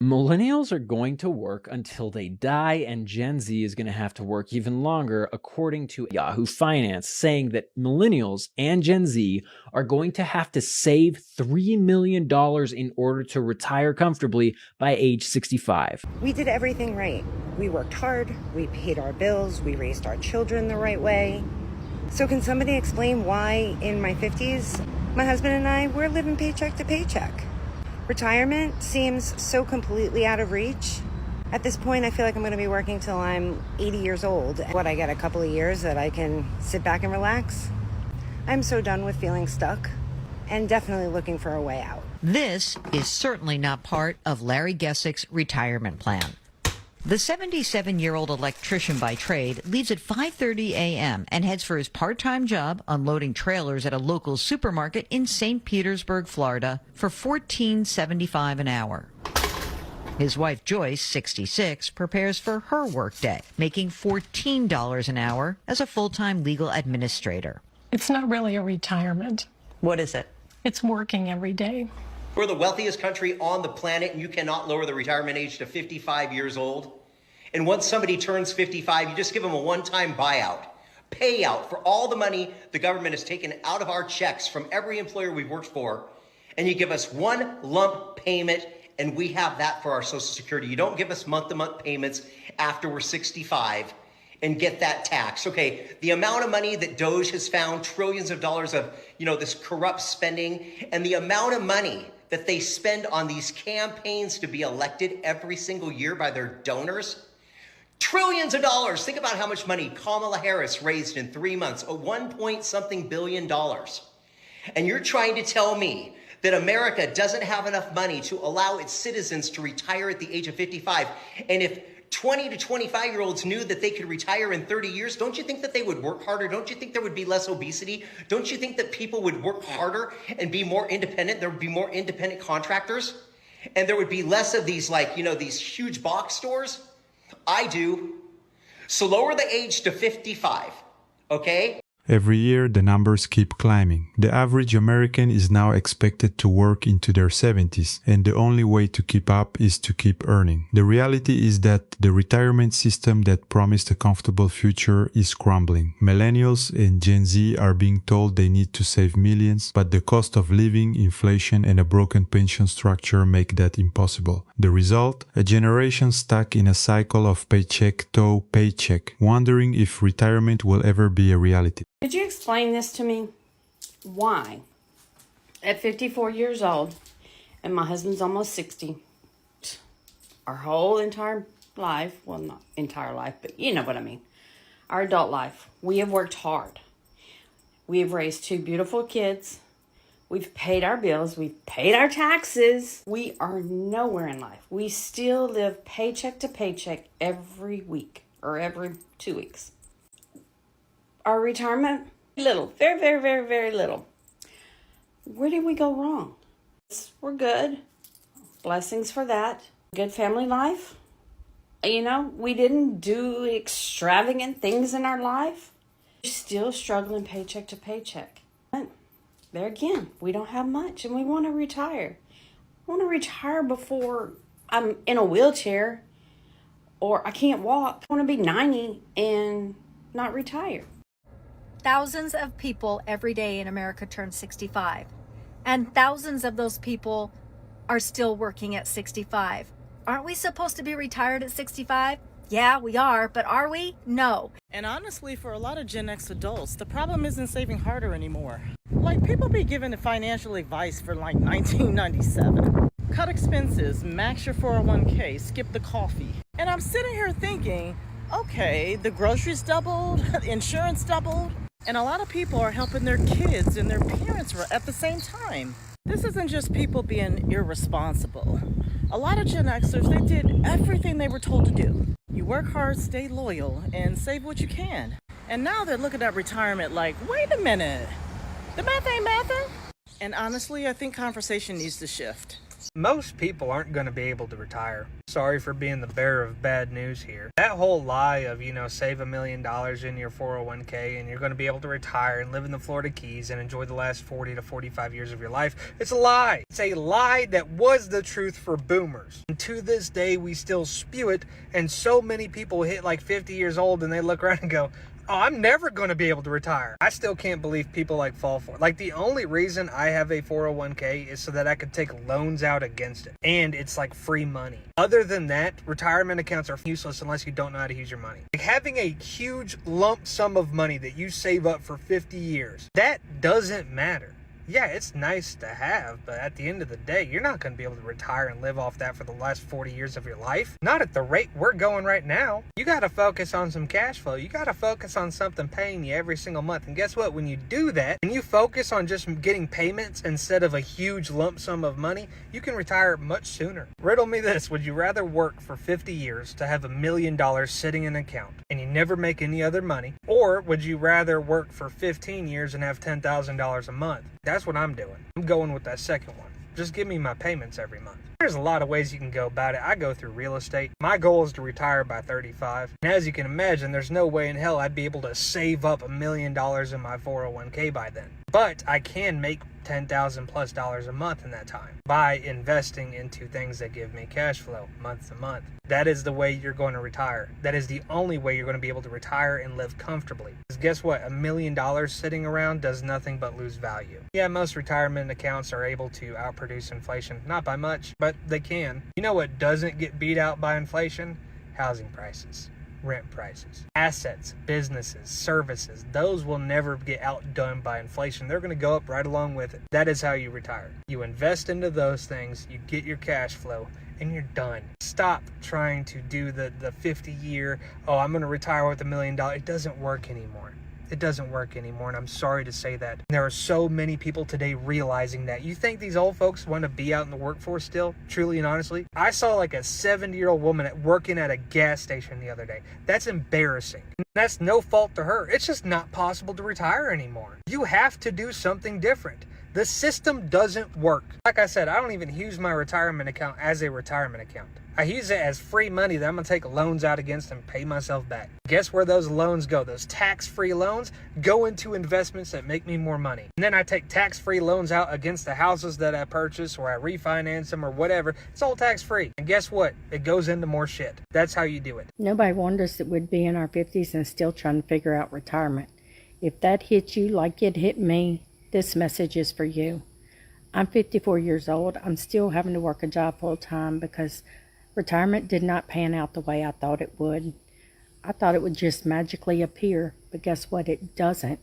Millennials are going to work until they die, and Gen Z is going to have to work even longer, according to Yahoo Finance, saying that millennials and Gen Z are going to have to save $3 million in order to retire comfortably by age 65. We did everything right. We worked hard, we paid our bills, we raised our children the right way. So can somebody explain why in my 50s, my husband and I, we're living paycheck to paycheck? Retirement seems so completely out of reach. At this point, I feel like I'm going to be working till I'm 80 years old. I get a couple of years that I can sit back and relax. I'm so done with feeling stuck and definitely looking for a way out. This is certainly not part of Larry Gessick's retirement plan. The 77-year-old electrician by trade leaves at 5:30 a.m. and heads for his part-time job unloading trailers at a local supermarket in St. Petersburg, Florida, for $14.75 an hour. His wife, Joyce, 66, prepares for her workday, making $14 an hour as a full-time legal administrator. It's not really a retirement. What is it? It's working every day. We're the wealthiest country on the planet, and you cannot lower the retirement age to 55 years old. And once somebody turns 55, you just give them a one-time payout for all the money the government has taken out of our checks from every employer we've worked for, and you give us one lump payment, and we have that for our Social Security. You don't give us month-to-month payments after we're 65 and get that tax. Okay, the amount of money that Doge has found, trillions of dollars of, this corrupt spending, and the amount of money that they spend on these campaigns to be elected every single year by their donors. Trillions of dollars. Think about how much money Kamala Harris raised in 3 months, $1 billion. And you're trying to tell me that America doesn't have enough money to allow its citizens to retire at the age of 55. And if 20 to 25-year-olds knew that they could retire in 30 years, don't you think that they would work harder? Don't you think there would be less obesity? Don't you think that people would work harder and be more independent? There would be more independent contractors? And there would be less of these, these huge box stores? I do. So lower the age to 55, okay? Every year, the numbers keep climbing. The average American is now expected to work into their 70s, and the only way to keep up is to keep earning. The reality is that the retirement system that promised a comfortable future is crumbling. Millennials and Gen Z are being told they need to save millions, but the cost of living, inflation, and a broken pension structure make that impossible. The result? A generation stuck in a cycle of paycheck to paycheck, wondering if retirement will ever be a reality. Could you explain this to me? Why, at 54 years old, and my husband's almost 60, our whole entire life, well, not entire life, but you know what I mean, our adult life, we have worked hard. We have raised 2 beautiful kids. We've paid our bills. We've paid our taxes. We are nowhere in life. We still live paycheck to paycheck every week or every 2 weeks. Our retirement, little, very, very, very, very little. Where did we go wrong? We're good. Blessings for that. Good family life. We didn't do extravagant things in our life. We're still struggling paycheck to paycheck. But there again, we don't have much and we want to retire. I want to retire before I'm in a wheelchair or I can't walk. I want to be 90 and not retire. Thousands of people every day in America turn 65, and thousands of those people are still working at 65. Aren't we supposed to be retired at 65? Yeah, we are, but are we? No. And honestly, for a lot of Gen X adults, the problem isn't saving harder anymore. People be given the financial advice for 1997. Cut expenses, max your 401k, skip the coffee. And I'm sitting here thinking, okay, the groceries doubled, insurance doubled, and a lot of people are helping their kids and their parents at the same time. This isn't just people being irresponsible. A lot of Gen Xers, they did everything they were told to do. You work hard, stay loyal, and save what you can. And now they're looking at retirement like, wait a minute, the math ain't mathing. And honestly, I think conversation needs to shift. is most people aren't going to be able to retire. Sorry for being the bearer of bad news here. That whole lie of, save $1 million in your 401k and you're going to be able to retire and live in the Florida Keys and enjoy the last 40 to 45 years of your life. It's a lie. It's a lie that was the truth for boomers. And to this day, we still spew it. And so many people hit like 50 years old and they look around and go, oh, I'm never going to be able to retire. I still can't believe people fall for it. Like, the only reason I have a 401k is so that I could take loans out against it. And it's like free money. Other than that, retirement accounts are useless unless you don't know how to use your money. Like, having a huge lump sum of money that you save up for 50 years, that doesn't matter. Yeah, it's nice to have, but at the end of the day, you're not going to be able to retire and live off that for the last 40 years of your life. Not at the rate we're going right now. You got to focus on some cash flow. You got to focus on something paying you every single month. And guess what? When you do that, and you focus on just getting payments instead of a huge lump sum of money, you can retire much sooner. Riddle me this. Would you rather work for 50 years to have $1 million sitting in an account and you never make any other money? Or would you rather work for 15 years and have $10,000 a month? That's what I'm doing. I'm going with that second one. Just give me my payments every month. There's a lot of ways you can go about it. I go through real estate. My goal is to retire by 35. And as you can imagine, there's no way in hell I'd be able to save up $1 million in my 401k by then. But I can make $10,000+ a month in that time by investing into things that give me cash flow month to month. That is the way you're going to retire. That is the only way you're going to be able to retire and live comfortably. Because guess what? $1 million sitting around does nothing but lose value. Yeah, most retirement accounts are able to outproduce inflation. Not by much, but they can. You know what doesn't get beat out by inflation? Housing prices. Rent prices, assets, businesses, services, those will never get outdone by inflation. They're going to go up right along with it. That is how you retire. You invest into those things, you get your cash flow, and you're done. Stop trying to do the 50-year, oh, I'm going to retire with $1 million. It doesn't work anymore. It doesn't work anymore, and I'm sorry to say that. There are so many people today realizing that. You think these old folks want to be out in the workforce still? Truly and honestly? I saw like a 70-year-old woman working at a gas station the other day. That's embarrassing. That's no fault to her. It's just not possible to retire anymore. You have to do something different. The system doesn't work. Like I said, I don't even use my retirement account as a retirement account. I use it as free money that I'm going to take loans out against and pay myself back. Guess where those loans go? Those tax-free loans go into investments that make me more money. And then I take tax-free loans out against the houses that I purchase, or I refinance them or whatever. It's all tax-free. And guess what? It goes into more shit. That's how you do it. Nobody warned us that we'd be in our 50s and still trying to figure out retirement. If that hit you like it hit me, this message is for you. I'm 54 years old. I'm still having to work a job full-time because retirement did not pan out the way I thought it would. I thought it would just magically appear, but guess what? It doesn't.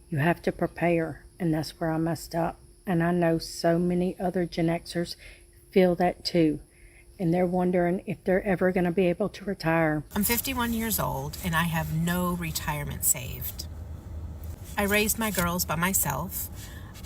You have to prepare, and that's where I messed up. And I know so many other Gen Xers feel that too, and they're wondering if they're ever going to be able to retire. I'm 51 years old, and I have no retirement saved. I raised my girls by myself.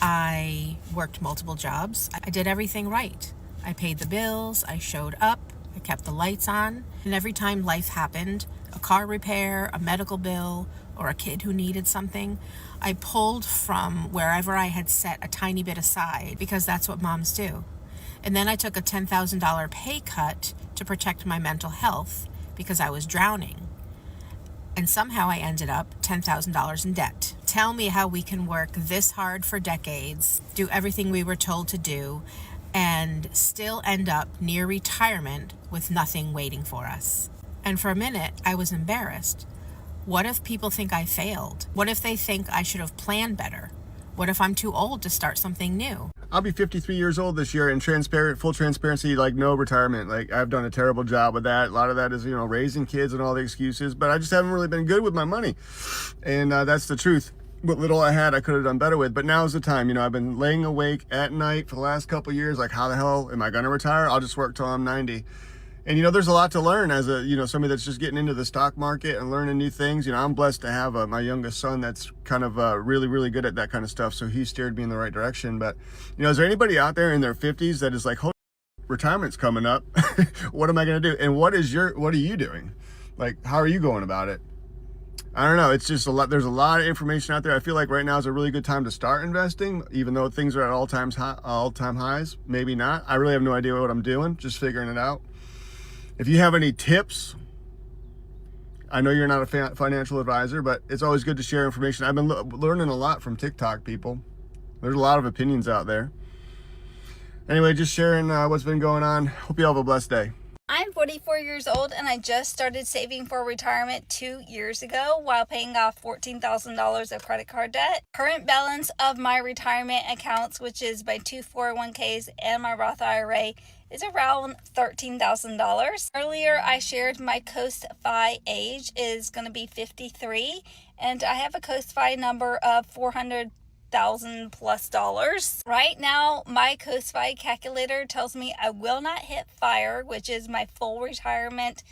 I worked multiple jobs. I did everything right. I paid the bills, I showed up, I kept the lights on, and every time life happened, a car repair, a medical bill, or a kid who needed something, I pulled from wherever I had set a tiny bit aside, because that's what moms do. And then I took a $10,000 pay cut to protect my mental health because I was drowning. And somehow I ended up $10,000 in debt. Tell me how we can work this hard for decades, do everything we were told to do, and still end up near retirement with nothing waiting for us. And for a minute, I was embarrassed. What if people think I failed? What if they think I should have planned better? What if I'm too old to start something new? I'll be 53 years old this year, and full transparency, like no retirement. Like, I've done a terrible job with that. A lot of that is, raising kids and all the excuses, but I just haven't really been good with my money. And that's the truth. What little I had, I could have done better with, but now's the time. I've been laying awake at night for the last couple of years. Like, how the hell am I going to retire? I'll just work till I'm 90. And, there's a lot to learn as somebody that's just getting into the stock market and learning new things. I'm blessed to have my youngest son that's kind of really, really good at that kind of stuff. So he steered me in the right direction. But, is there anybody out there in their 50s that is like, holy, retirement's coming up. What am I going to do? And what are you doing? Like, how are you going about it? I don't know. It's just a lot. There's a lot of information out there. I feel like right now is a really good time to start investing, even though things are at all-time highs. Maybe not. I really have no idea what I'm doing. Just figuring it out. If you have any tips, I know you're not a financial advisor, but it's always good to share information. I've been learning a lot from TikTok people. There's a lot of opinions out there. Anyway, just sharing what's been going on. Hope you all have a blessed day. I'm 44 years old and I just started saving for retirement 2 years ago while paying off $14,000 of credit card debt. Current balance of my retirement accounts, which is my 2 401ks and my Roth IRA, is around $13,000. Earlier, I shared my Coast-Fi age is going to be 53, and I have a Coast-Fi number of $400,000+ Right now, my Coast-Fi calculator tells me I will not hit FIRE, which is my full retirement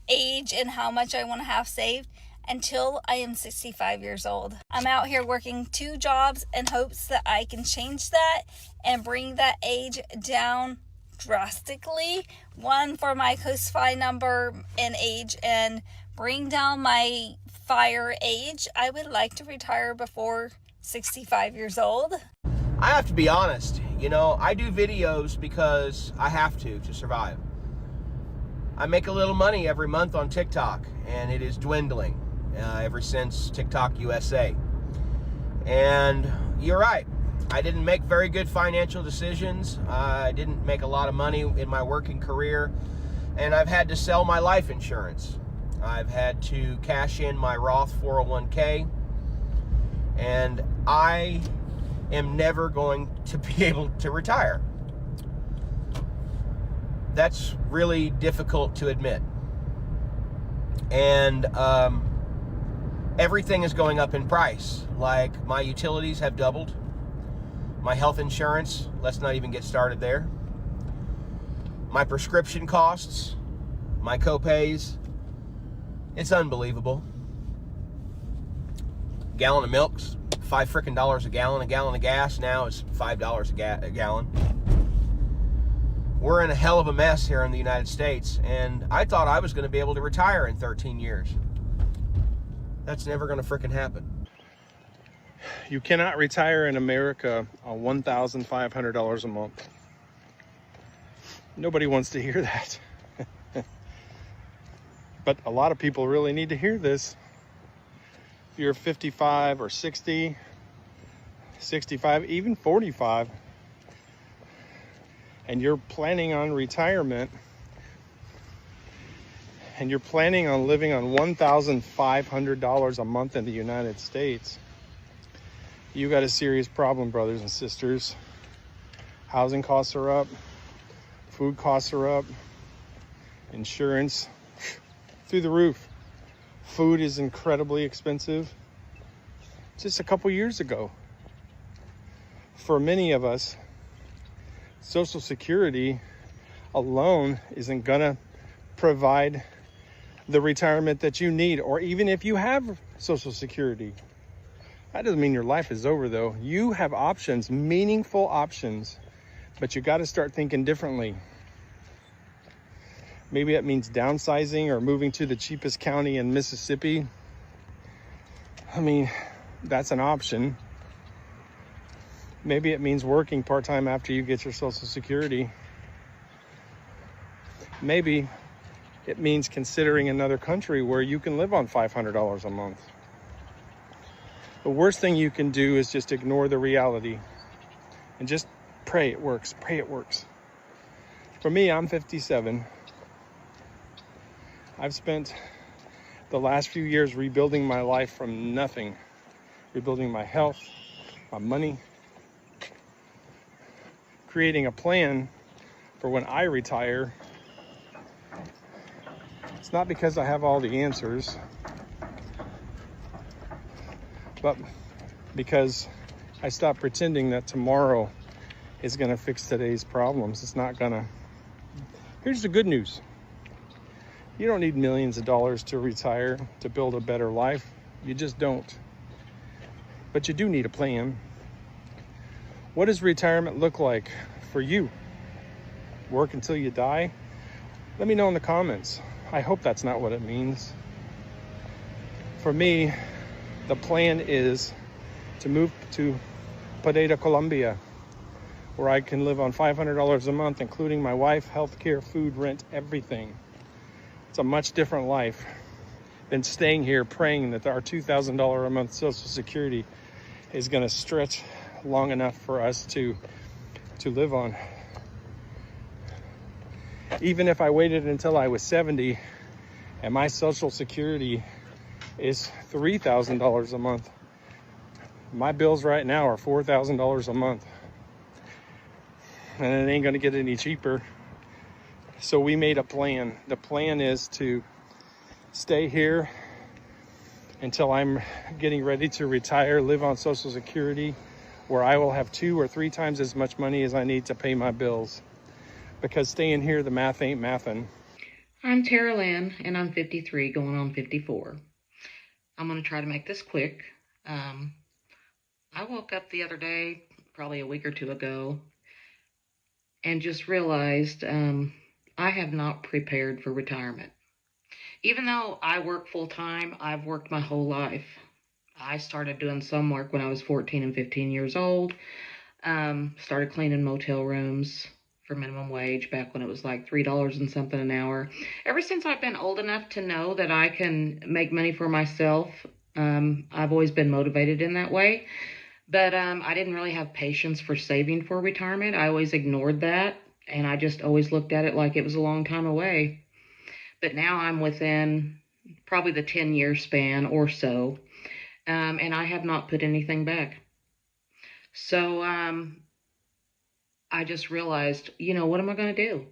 age and how much I want to have saved, until I am 65 years old. I'm out here working 2 jobs in hopes that I can change that and bring that age down drastically. One for my Coast-Fi number and age, and bring down my FIRE age. I would like to retire before 65 years old. I have to be honest, I do videos because I have to survive. I make a little money every month on TikTok, and it is dwindling ever since TikTok USA. And you're right, I didn't make very good financial decisions. I didn't make a lot of money in my working career, and I've had to sell my life insurance. I've had to cash in my Roth 401k, and I am never going to be able to retire. That's really difficult to admit. And everything is going up in price. Like, my utilities have doubled. My health insurance, let's not even get started there. My prescription costs, my copays, it's unbelievable. Gallon of milk's $5 a gallon. A gallon of gas now is $5 a gallon. We're in a hell of a mess here in the United States, and I thought I was going to be able to retire in 13 years. That's never going to frickin' happen. You cannot retire in America on $1,500 a month. Nobody wants to hear that. But a lot of people really need to hear this. If you're 55 or 60, 65, even 45, and you're planning on retirement, and you're planning on living on $1,500 a month in the United States, you got a serious problem, brothers and sisters. Housing costs are up, food costs are up, insurance through the roof. Food is incredibly expensive. Just a couple years ago, for many of us, Social Security alone isn't gonna provide the retirement that you need, or even if you have Social Security. That doesn't mean your life is over, though. You have options, meaningful options, but you got to start thinking differently. Maybe that means downsizing or moving to the cheapest county in Mississippi. I mean, that's an option. Maybe it means working part-time after you get your Social Security. Maybe it means considering another country where you can live on $500 a month. The worst thing you can do is just ignore the reality and just pray it works. Pray it works. For me, I'm 57. I've spent the last few years rebuilding my life from nothing, rebuilding my health, my money, creating a plan for when I retire. It's not because I have all the answers, but because I stopped pretending that tomorrow is going to fix today's problems. It's not going to. Here's the good news. You don't need millions of dollars to retire, to build a better life. You just don't. But you do need a plan. What does retirement look like for you? Work until you die? Let me know in the comments. I hope that's not what it means. For me, the plan is to move to Pereira, Colombia, where I can live on $500 a month, including my wife, healthcare, food, rent, everything. It's a much different life than staying here praying that our $2,000 a month Social Security is going to stretch long enough for us to live on. Even if I waited until I was 70 and my Social Security is $3,000 a month, my bills right now are $4,000 a month. And it ain't gonna get any cheaper. So we made a plan. The plan is to stay here until I'm getting ready to retire, live on Social Security, where I will have 2 or 3 times as much money as I need to pay my bills. Because staying here, the math ain't mathin'. I'm Tara Lynn, and I'm 53, going on 54. I'm going to try to make this quick. I woke up the other day, probably a week or two ago, and just realized I have not prepared for retirement. Even though I work full-time, I've worked my whole life. I started doing some work when I was 14 and 15 years old. Started cleaning motel rooms for minimum wage back when it was like $3 and something an hour. Ever since I've been old enough to know that I can make money for myself, I've always been motivated in that way. But I didn't really have patience for saving for retirement. I always ignored that, and I just always looked at it like it was a long time away. But now I'm within probably the 10-year span or so, and I have not put anything back. So I just realized, what am I going to do?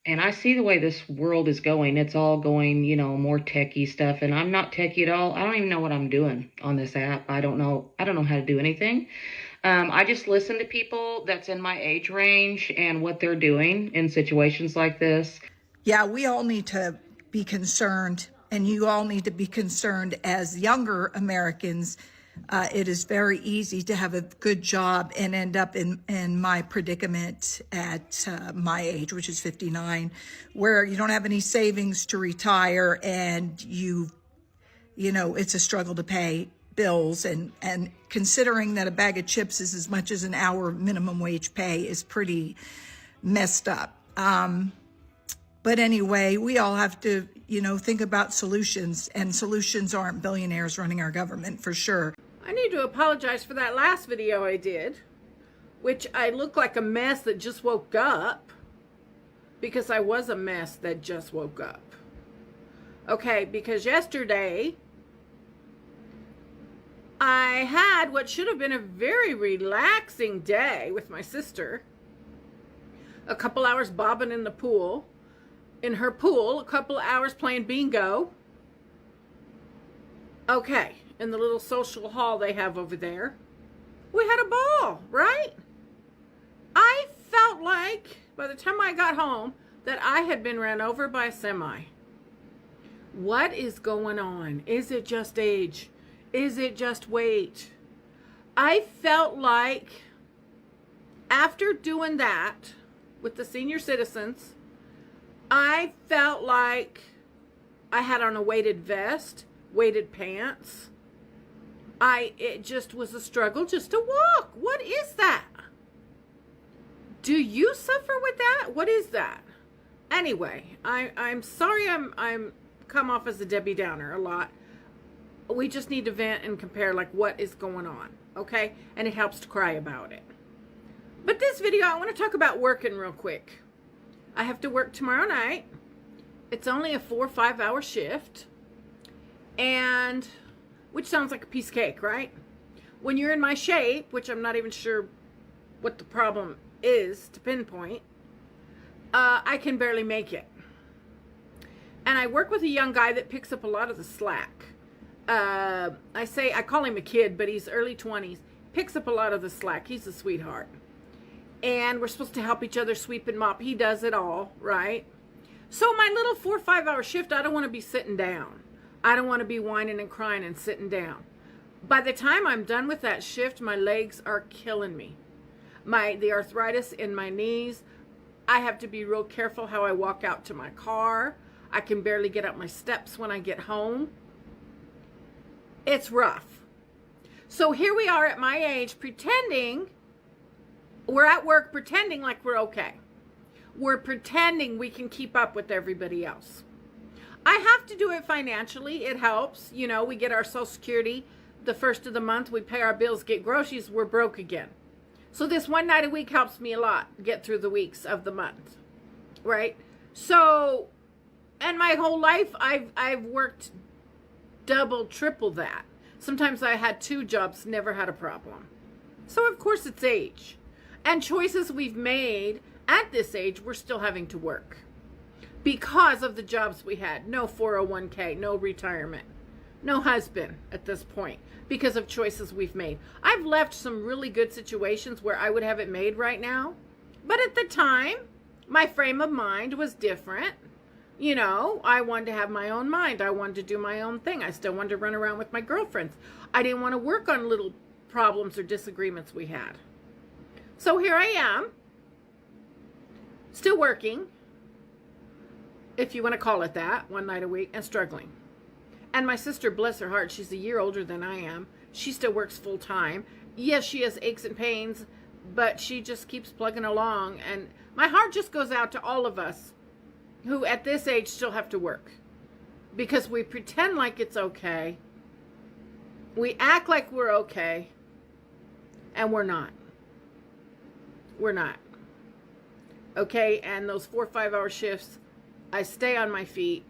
And I see the way this world is going. It's all going, more techie stuff. And I'm not techie at all. I don't even know what I'm doing on this app. I don't know how to do anything. I just listen to people that's in my age range and what they're doing in situations like this. Yeah, we all need to be concerned, and you all need to be concerned as younger Americans. It is very easy to have a good job and end up in my predicament at my age, which is 59, where you don't have any savings to retire, and it's a struggle to pay bills. And considering that a bag of chips is as much as an hour minimum wage pay is pretty messed up. But anyway, we all have to, think about solutions, and solutions aren't billionaires running our government for sure. I need to apologize for that last video I did, which I look like a mess that just woke up, because I was a mess that just woke up. Okay, because yesterday I had what should have been a very relaxing day with my sister. A couple hours bobbing in the pool, in her pool, a couple hours playing bingo. Okay. In the little social hall they have over there. We had a ball, right? I felt like by the time I got home that I had been ran over by a semi. What is going on? Is it just age? Is it just weight? I felt like after doing that with the senior citizens, I felt like I had on a weighted vest, weighted pants. It just was a struggle just to walk. What is that? Do you suffer with that? What is that? Anyway, I'm sorry I'm come off as a Debbie Downer a lot. We just need to vent and compare like what is going on, okay? And it helps to cry about it. But this video, I want to talk about working real quick. I have to work tomorrow night. It's only a 4 or 5 hour shift. And which sounds like a piece of cake, right? When you're in my shape, which I'm not even sure what the problem is to pinpoint, I can barely make it. And I work with a young guy that picks up a lot of the slack. I call him a kid, but he's early 20s. Picks up a lot of the slack. He's a sweetheart. And we're supposed to help each other sweep and mop. He does it all, right? So my little 4 or 5 hour shift, I don't want to be sitting down. I don't want to be whining and crying and sitting down. By the time I'm done with that shift, my legs are killing me. The arthritis in my knees. I have to be real careful how I walk out to my car. I can barely get up my steps when I get home. It's rough. So here we are at my age pretending, we're at work pretending like we're okay. We're pretending we can keep up with everybody else. I have to do it financially. It helps. You know, we get our Social Security the first of the month. We pay our bills, get groceries. We're broke again. So this one night a week helps me a lot get through the weeks of the month, right? So, and my whole life, I've worked double, triple that. Sometimes I had 2 jobs, never had a problem. So of course it's age. And choices we've made at this age, we're still having to work. Because of the jobs we had. No 401k, no retirement, no husband at this point. Because of choices we've made. I've left some really good situations where I would have it made right now. But at the time, my frame of mind was different. You know, I wanted to have my own mind. I wanted to do my own thing. I still wanted to run around with my girlfriends. I didn't want to work on little problems or disagreements we had. So here I am, still working, if you want to call it that, one night a week, and struggling. And my sister, bless her heart, she's a year older than I am. She still works full time. Yes, she has aches and pains, but she just keeps plugging along. And my heart just goes out to all of us who at this age still have to work, because we pretend like it's okay. We act like we're okay, and we're not. We're not. Okay, and those 4 or 5 hour shifts, I stay on my feet.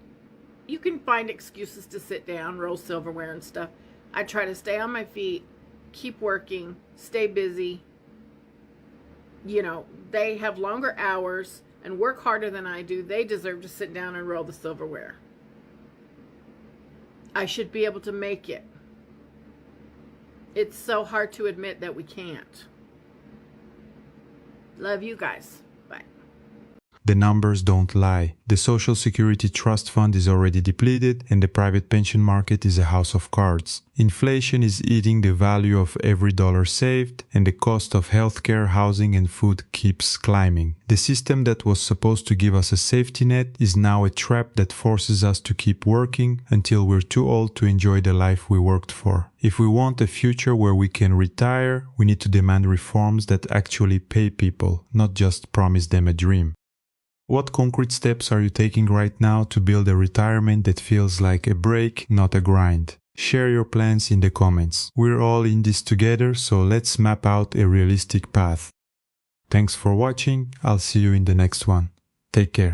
You can find excuses to sit down, roll silverware and stuff. I try to stay on my feet, keep working, stay busy. You know, they have longer hours and work harder than I do. They deserve to sit down and roll the silverware. I should be able to make it. It's so hard to admit that we can't. Love you guys. Bye. The numbers don't lie. The Social Security Trust Fund is already depleted and the private pension market is a house of cards. Inflation is eating the value of every dollar saved and the cost of healthcare, housing and food keeps climbing. The system that was supposed to give us a safety net is now a trap that forces us to keep working until we're too old to enjoy the life we worked for. If we want a future where we can retire, we need to demand reforms that actually pay people, not just promise them a dream. What concrete steps are you taking right now to build a retirement that feels like a break, not a grind? Share your plans in the comments. We're all in this together, so let's map out a realistic path. Thanks for watching. I'll see you in the next one. Take care.